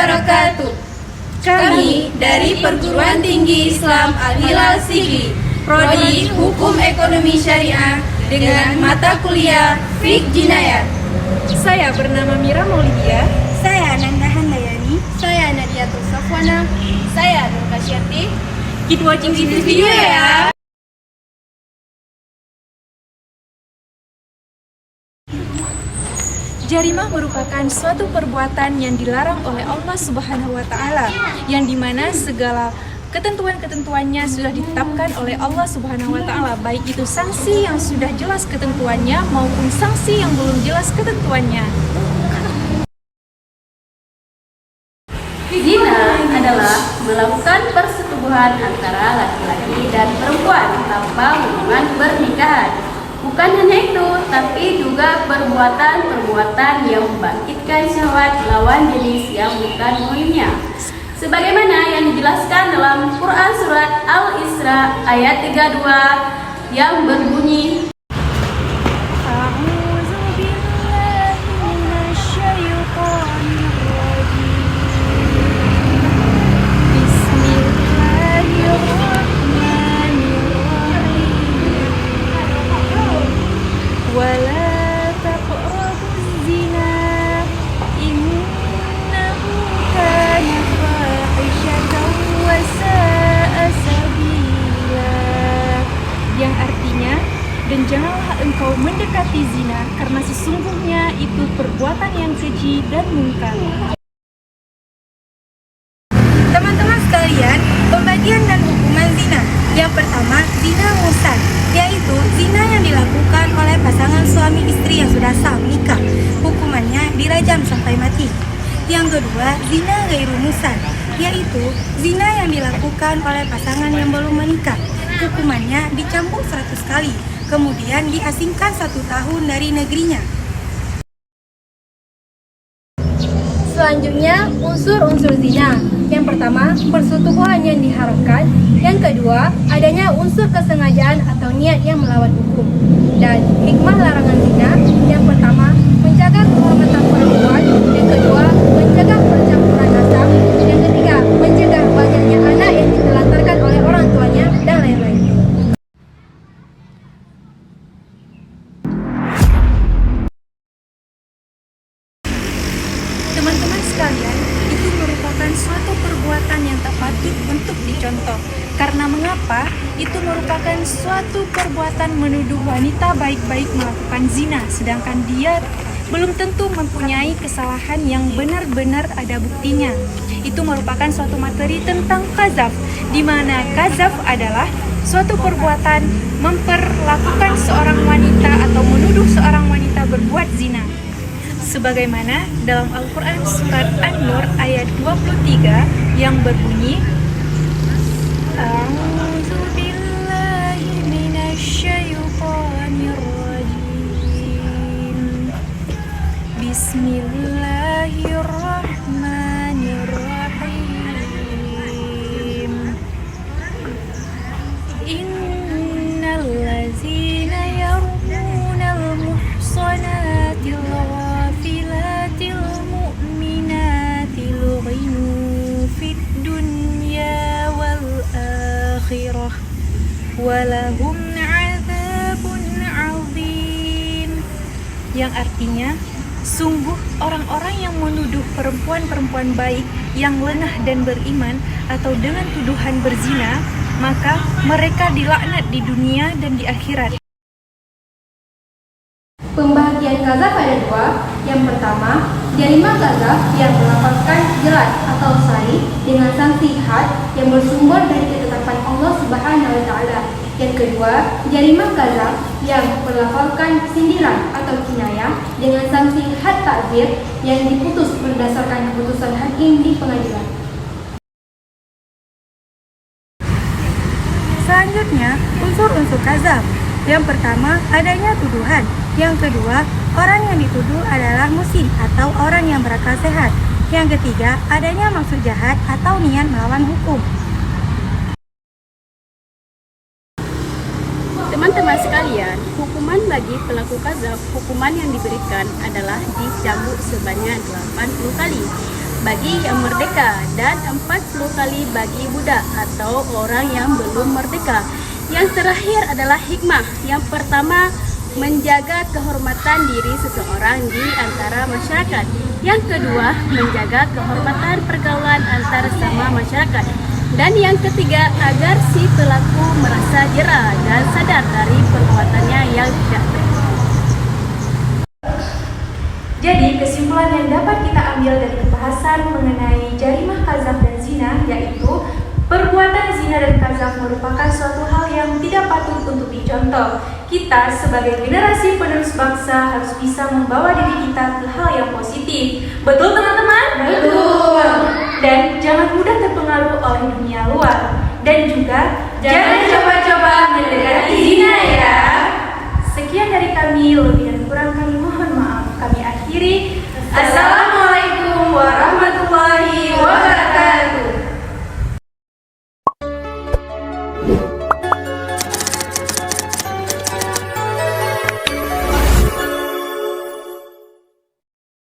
wabarakatuh. Kami dari Perguruan Tinggi Islam Al-Hilal Sigli, Prodi Hukum Ekonomi Syariah dengan mata kuliah Fiqh Jinayat. Saya bernama Mira Maulidia. Saya Ananda Handayani. Saya Nadiatul Safwana. Saya Nur Kasyati. Keep watching this video ya. Jarimah merupakan suatu perbuatan yang dilarang oleh Allah Subhanahu wa Ta'ala, yang dimana segala ketentuan-ketentuannya sudah ditetapkan oleh Allah Subhanahu wa Ta'ala, baik itu sanksi yang sudah jelas ketentuannya maupun sanksi yang belum jelas ketentuannya. Zina adalah melakukan persetubuhan antara laki-laki dan perempuan tanpa hubungan pernikahan. Bukan hanya itu, tapi juga perbuatan-perbuatan yang membangkitkan syahwat lawan jenis yang bukan muhimnya. Sebagaimana yang dijelaskan dalam Quran Surat Al-Isra ayat 32 yang berbunyi, yang artinya, dan janganlah engkau mendekati zina, karena sesungguhnya itu perbuatan yang keji dan mungkar. Teman-teman sekalian, pembagian dan hukuman zina. Yang pertama, zina muhsan, yaitu zina yang dilakukan oleh pasangan suami istri yang sudah sah menikah. Hukumannya dirajam sampai mati. Yang kedua, zina ghairu muhsan, yaitu zina yang dilakukan oleh pasangan yang belum menikah. Hukumannya dicambuk 100 kali, kemudian diasingkan 1 tahun dari negerinya. Selanjutnya, unsur-unsur zina. Yang pertama, persetubuhan yang diharamkan. Yang kedua, adanya unsur kesengajaan atau niat yang melawan hukum. Dan hikmah larangan zina, yang pertama, menjaga kehormatan perempuan. Yang kedua, mencegah percampuran nasab. Yang ketiga, mencegah banyaknya anak yang ditelantarkan oleh orang tuanya, dan lain-lain. Teman-teman sekalian, itu merupakan suatu perbuatan yang tak patut untuk dicontoh. Karena mengapa? Itu merupakan suatu perbuatan menuduh wanita baik-baik melakukan zina, sedangkan dia belum tentu mempunyai kesalahan yang benar-benar ada buktinya. Itu merupakan suatu materi tentang qazaf, di mana qazaf adalah suatu perbuatan memperlakukan seorang wanita atau menuduh seorang wanita berbuat zina. Sebagaimana dalam Al-Quran Surat An-Nur ayat 23 yang berbunyi, A'udzu billahi minasyaitonir rajim. Bismillahirrahmanirrahim. Innal ladzina yarmunal muhsanatil ghafilatil mu'minatil ghinu fid dunya wal akhirah walahum 'adzabun 'adzim. Yang artinya, sungguh orang-orang yang menuduh perempuan-perempuan baik yang lenah dan beriman atau dengan tuduhan berzina, maka mereka dilaknat di dunia dan di akhirat. Pembagian qazaf ada dua. Yang pertama, jarimah qazaf yang melafazkan jelas atau sahih dengan sanksi had yang bersumber dari ketetapan Allah Subhanahu wa Ta'ala. Yang kedua, jarimah qazaf yang melafazkan sindiran atau kinayah dengan sanksi had takzir yang diputus berdasarkan keputusan hakim di pengadilan. Selanjutnya, unsur-unsur qazaf. Yang pertama, adanya tuduhan. Yang kedua, orang yang dituduh adalah muslim atau orang yang berakal sehat. Yang ketiga, adanya maksud jahat atau niat melawan hukum. teman-teman sekalian, hukuman bagi pelaku qazaf, hukuman yang diberikan adalah dicambuk sebanyak 80 kali. bagi yang merdeka dan 40 kali bagi budak atau orang yang belum merdeka. Yang terakhir adalah hikmah. Yang pertama, menjaga kehormatan diri seseorang di antara masyarakat. Yang kedua, menjaga kehormatan pergaulan antar sesama masyarakat. Dan yang ketiga, agar si pelaku merasa jera dan sadar dari perbuatannya yang tidak baik. Jadi, kesimpulan yang dapat kita ambil dari pembahasan mengenai jarimah qadzaf dan zina yaitu perbuatan zina dan qadzaf merupakan suatu hal yang tidak patut untuk dicontoh. Kita sebagai generasi penerus bangsa harus bisa membawa diri kita ke hal yang positif. Betul teman-teman? Betul. Dan jangan mudah terpengaruh oleh dunia luar. Dan juga jangan coba-coba mendekati zina ya. Sekian dari kami, lebih dan kurang kami mohon maaf. Kami akhiri. Assalamualaikum warahmatullahi wabarakatuh.